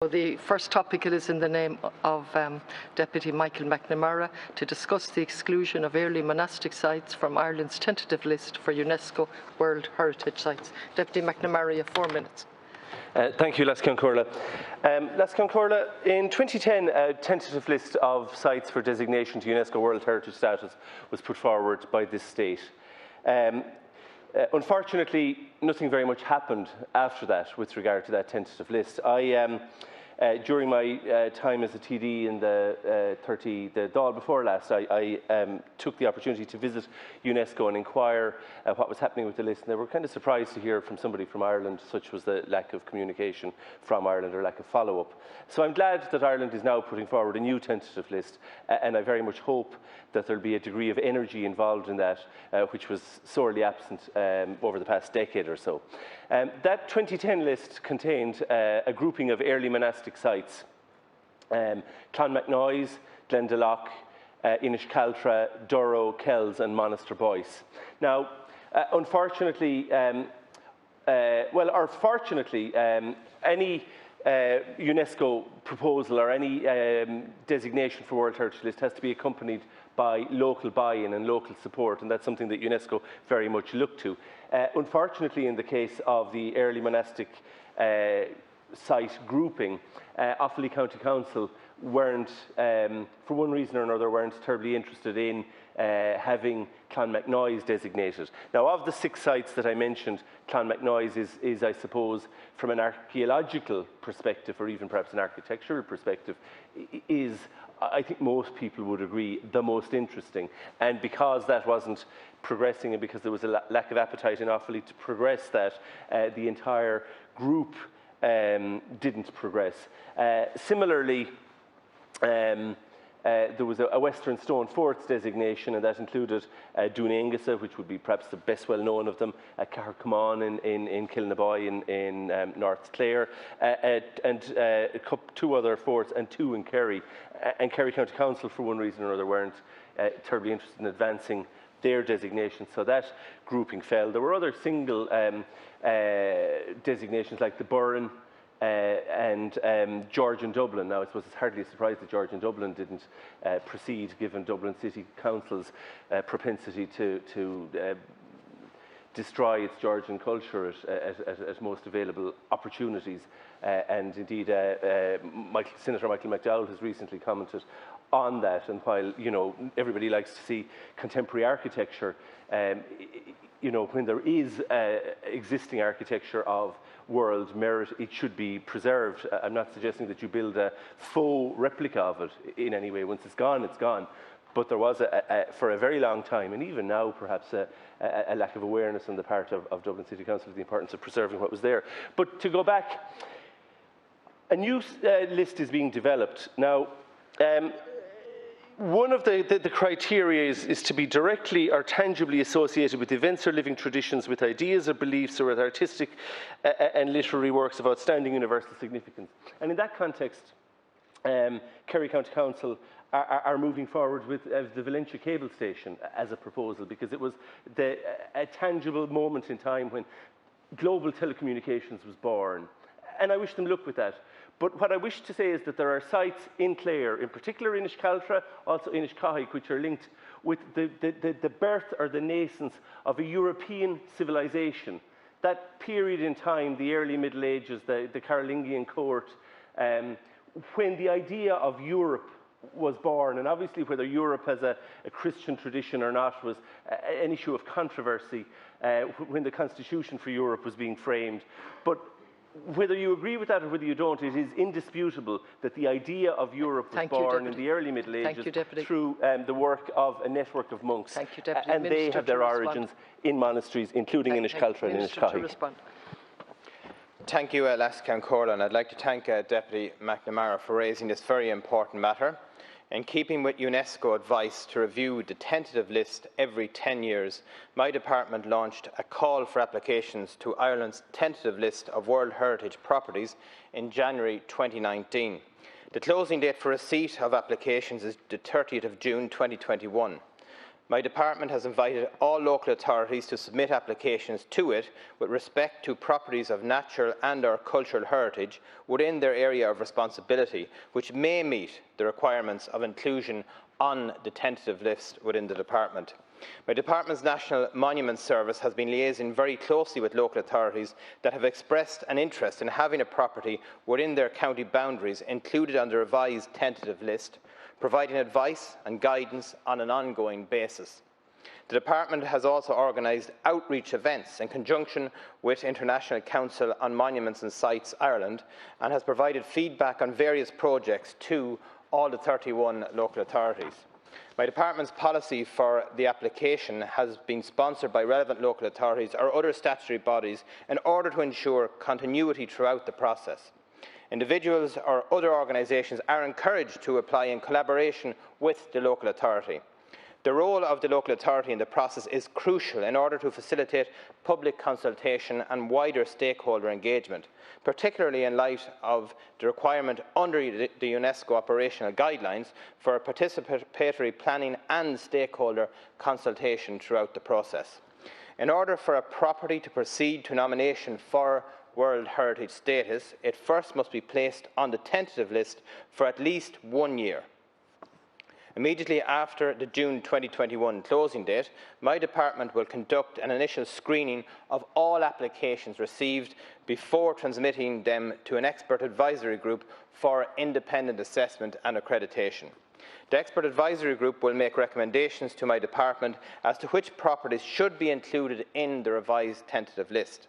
The first topical is in the name of Deputy Michael McNamara to discuss the exclusion of early monastic sites from Ireland's tentative list for UNESCO World Heritage Sites. Deputy McNamara, you have 4 minutes. Thank you, Lascan Corla. Lascan Corla, in 2010, a tentative list of sites for designation to UNESCO World Heritage status was put forward by this state. Unfortunately, nothing very much happened after that with regard to that tentative list. During my time as a TD in the Dáil before last, I took the opportunity to visit UNESCO and inquire what was happening with the list. And they were kind of surprised to hear from somebody from Ireland, such was the lack of communication from Ireland or lack of follow-up. So I'm glad that Ireland is now putting forward a new tentative list, and I very much hope that there'll be a degree of energy involved in that, which was sorely absent over the past decade or so. That 2010 list contained a grouping of early monastic sites: Clonmacnoise, Glendalough, Cealtra, Durrow, Kells and Monaster-Boyce. Now, unfortunately, fortunately, any UNESCO proposal or any designation for World Heritage List has to be accompanied by local buy-in and local support, and that's something that UNESCO very much look to. Unfortunately, in the case of the early monastic site grouping, Offaly County Council weren't, for one reason or another, weren't terribly interested in having Clonmacnoise designated. Now, of the 6 sites that I mentioned, Clonmacnoise is, I suppose, from an archaeological perspective, or even perhaps an architectural perspective, is, I think most people would agree, the most interesting. And because that wasn't progressing, and because there was a lack of appetite in Offaly to progress that, the entire group didn't progress. Similarly, there was a Western Stone Forts designation, and that included Doonengasa, which would be perhaps the best well-known of them, Carcamon in Kilnaboy in North Clare, and 2 other forts, and 2 in Kerry. And Kerry County Council, for one reason or another, weren't terribly interested in advancing their designation, so that grouping fell. There were other single designations like the Burren and George and Dublin. Now, I suppose it's hardly a surprise that George and Dublin didn't proceed, given Dublin City Council's propensity to destroy its Georgian culture at most available opportunities. And indeed, Senator Michael McDowell has recently commented on that. And while, you know, everybody likes to see contemporary architecture, you know, when there is existing architecture of world merit, it should be preserved. I'm not suggesting that you build a faux replica of it in any way. Once it's gone, it's gone. But there was, for a very long time, and even now perhaps, a lack of awareness on the part of Dublin City Council of the importance of preserving what was there. But to go back, a new list is being developed. Now, one of the criteria is to be directly or tangibly associated with events or living traditions, with ideas or beliefs, or with artistic and literary works of outstanding universal significance. And in that context, Kerry County Council are moving forward with the Valencia cable station as a proposal, because it was a tangible moment in time when global telecommunications was born. And I wish them luck with that. But what I wish to say is that there are sites in Clare, in particular in Cealtra, also in Cahill, which are linked with the birth or the nascence of a European civilization. That period in time, the early Middle Ages, the Carolingian court, when the idea of Europe was born, and obviously whether Europe has a Christian tradition or not was an issue of controversy when the Constitution for Europe was being framed. But whether you agree with that or whether you don't, it is indisputable that the idea of Europe was born in the early Middle Ages through the work of a network of monks. And they have their origins in monasteries, including in Cealtra and in Cahill. Thank you, Lascan Corla, and I'd like to thank Deputy McNamara for raising this very important matter. In keeping with UNESCO advice to review the tentative list every 10 years, my department launched a call for applications to Ireland's tentative list of World Heritage properties in January 2019. The closing date for receipt of applications is the 30th of June 2021. My department has invited all local authorities to submit applications to it with respect to properties of natural and/or cultural heritage within their area of responsibility, which may meet the requirements of inclusion on the tentative list within the department. My department's National Monuments Service has been liaising very closely with local authorities that have expressed an interest in having a property within their county boundaries included on the revised tentative list, providing advice and guidance on an ongoing basis. The department has also organised outreach events in conjunction with International Council on Monuments and Sites Ireland and has provided feedback on various projects to all the 31 local authorities. My department's policy for the application has been sponsored by relevant local authorities or other statutory bodies in order to ensure continuity throughout the process. Individuals or other organisations are encouraged to apply in collaboration with the local authority. The role of the local authority in the process is crucial in order to facilitate public consultation and wider stakeholder engagement, particularly in light of the requirement under the UNESCO operational guidelines for participatory planning and stakeholder consultation throughout the process. In order for a property to proceed to nomination for World Heritage status, it first must be placed on the tentative list for at least 1 year. Immediately after the June 2021 closing date, my department will conduct an initial screening of all applications received before transmitting them to an expert advisory group for independent assessment and accreditation. The expert advisory group will make recommendations to my department as to which properties should be included in the revised tentative list.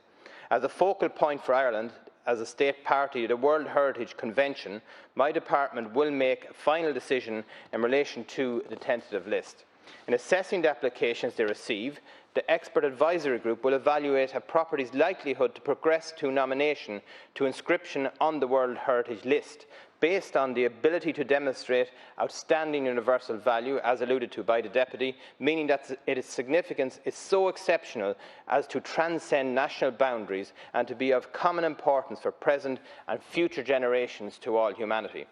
As a focal point for Ireland, as a state party to the World Heritage Convention, my department will make a final decision in relation to the tentative list. In assessing the applications they receive, the expert advisory group will evaluate a property's likelihood to progress to nomination to inscription on the World Heritage List, based on the ability to demonstrate outstanding universal value, as alluded to by the Deputy, meaning that its significance is so exceptional as to transcend national boundaries and to be of common importance for present and future generations to all humanity.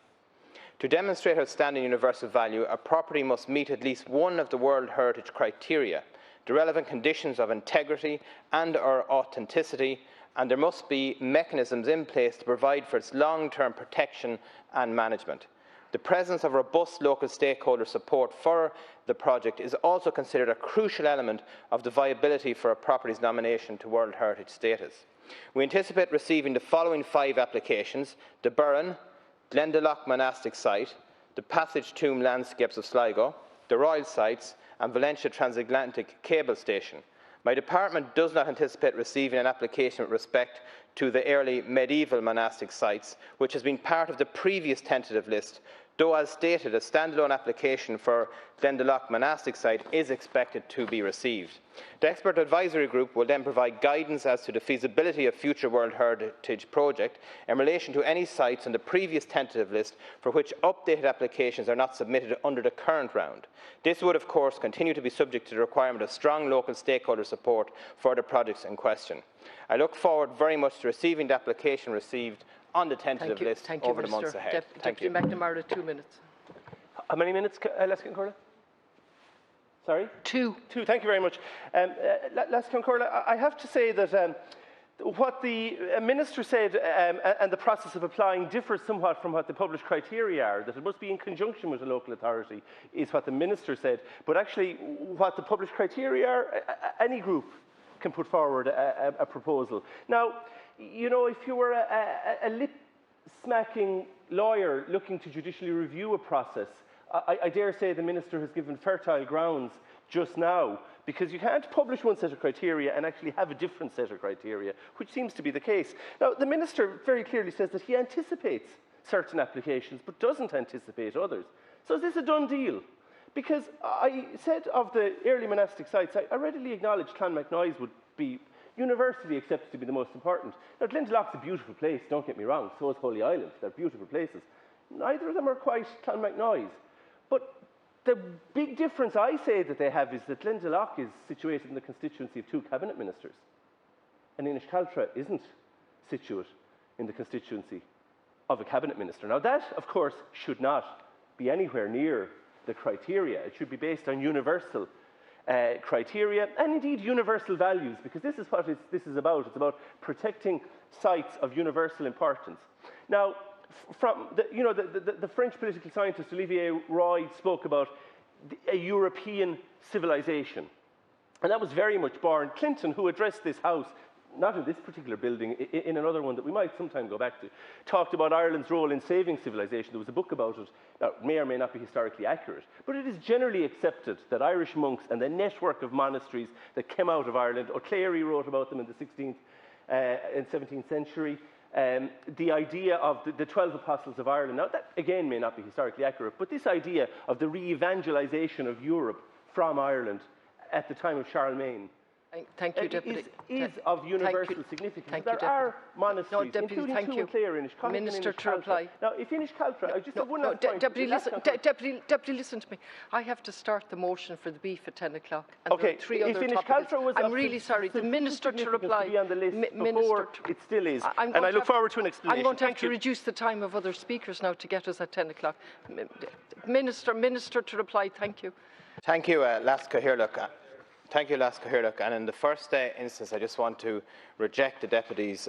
To demonstrate outstanding universal value, a property must meet at least one of the World Heritage criteria: the relevant conditions of integrity and/or authenticity, and there must be mechanisms in place to provide for its long-term protection and management. The presence of robust local stakeholder support for the project is also considered a crucial element of the viability for a property's nomination to World Heritage status. We anticipate receiving the following 5 applications: the Burren, Glendalough Monastic Site, the Passage Tomb Landscapes of Sligo, the Royal Sites, and Valencia Transatlantic Cable Station. My department does not anticipate receiving an application with respect to the early medieval monastic sites, which has been part of the previous tentative list, though, as stated, a standalone application for Glendalough Monastic Site is expected to be received. The expert advisory group will then provide guidance as to the feasibility of future World Heritage project in relation to any sites on the previous tentative list for which updated applications are not submitted under the current round. This would, of course, continue to be subject to the requirement of strong local stakeholder support for the projects in question. I look forward very much to receiving the application received on the tentative list over the months ahead. Deputy McNamara, 2 minutes. How many minutes, Les Concorda? Sorry? 2. 2, thank you very much. Les Concorda, I have to say that what the Minister said and the process of applying differs somewhat from what the published criteria are, that it must be in conjunction with a local authority, is what the Minister said. But actually, what the published criteria are, any group can put forward a proposal. Now, you know, if you were a lip-smacking lawyer looking to judicially review a process, I dare say the Minister has given fertile grounds just now, because you can't publish one set of criteria and actually have a different set of criteria, which seems to be the case. Now, the Minister very clearly says that he anticipates certain applications but doesn't anticipate others. So is this a done deal? Because I said of the early monastic sites, I readily acknowledge Clonmacnoise would be universally accepted to be the most important. Now, Glendalough is a beautiful place, don't get me wrong, so is Holy Island. They're beautiful places. Neither of them are quite Clonmacnoise. But the big difference I say that they have is that Glendalough is situated in the constituency of 2 cabinet ministers, and Cealtra isn't situate in the constituency of a cabinet minister. Now, that, of course, should not be anywhere near the criteria. It should be based on universal criteria, and indeed universal values, because this is what this is about. It's about protecting sites of universal importance. Now, from the French political scientist Olivier Roy spoke about a European civilization, and that was very much Barron Clinton, who addressed this House, not in this particular building, in another one that we might sometime go back to, talked about Ireland's role in saving civilization. There was a book about it. Now, it may or may not be historically accurate, but it is generally accepted that Irish monks and the network of monasteries that came out of Ireland, O'Clery wrote about them in the 16th and 17th century, the idea of the 12 apostles of Ireland. Now, that again may not be historically accurate, but this idea of the re-evangelization of Europe from Ireland at the time of Charlemagne, thank you, Deputy. Is of universal significance. Thank there you, are monasteries, Deputy, including two in Clare, in Ishcock Minister and in to reply. Now, if in Cealtra, I just have one last point. Deputy, listen to me. I have to start the motion for the beef at 10 o'clock. Okay, there are three if other in topics. Cealtra was I'm really sorry. The Minister to reply. To be on the list before, it still is. And I look forward to an explanation. I'm going to have to reduce the time of other speakers now to get us at 10 o'clock. Minister to reply. Thank you. Thank you, Laska Hirlock. Thank you, Laska Hirlock. And in the first instance, I just want to reject the Deputy's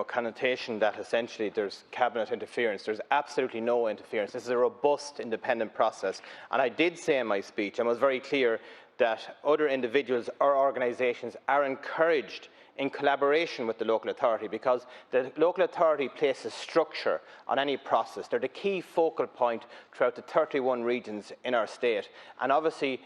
connotation that essentially there's cabinet interference. There's absolutely no interference. This is a robust, independent process. And I did say in my speech, and was very clear, that other individuals or organisations are encouraged in collaboration with the local authority, because the local authority places structure on any process. They're the key focal point throughout the 31 regions in our state. And obviously,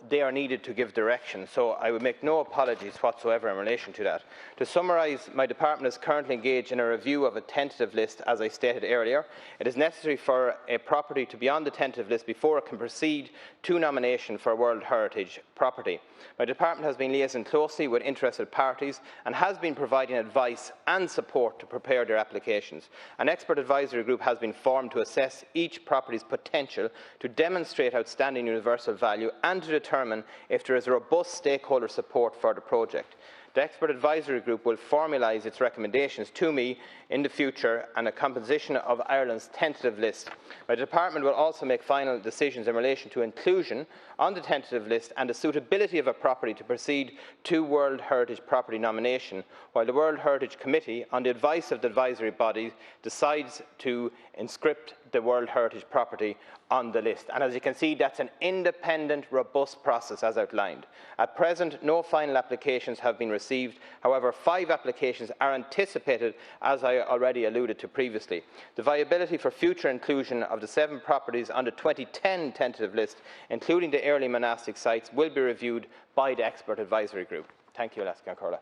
they are needed to give direction. So I would make no apologies whatsoever in relation to that. To summarise, my department is currently engaged in a review of a tentative list, as I stated earlier. It is necessary for a property to be on the tentative list before it can proceed to nomination for World Heritage property. My department has been liaising closely with interested parties and has been providing advice and support to prepare their applications. An expert advisory group has been formed to assess each property's potential to demonstrate outstanding universal value and to determine if there is robust stakeholder support for the project. The expert advisory group will formalise its recommendations to me in the future and a composition of Ireland's tentative list. My department will also make final decisions in relation to inclusion on the tentative list and the suitability of a property to proceed to World Heritage property nomination, while the World Heritage Committee, on the advice of the advisory body, decides to inscript the World Heritage property on the list. And as you can see, that's an independent, robust process as outlined. At present, no final applications have been received. However, 5 applications are anticipated, as I already alluded to previously. The viability for future inclusion of the 7 properties on the 2010 tentative list, including the early monastic sites, will be reviewed by the expert advisory group. Thank you, Laska Corla.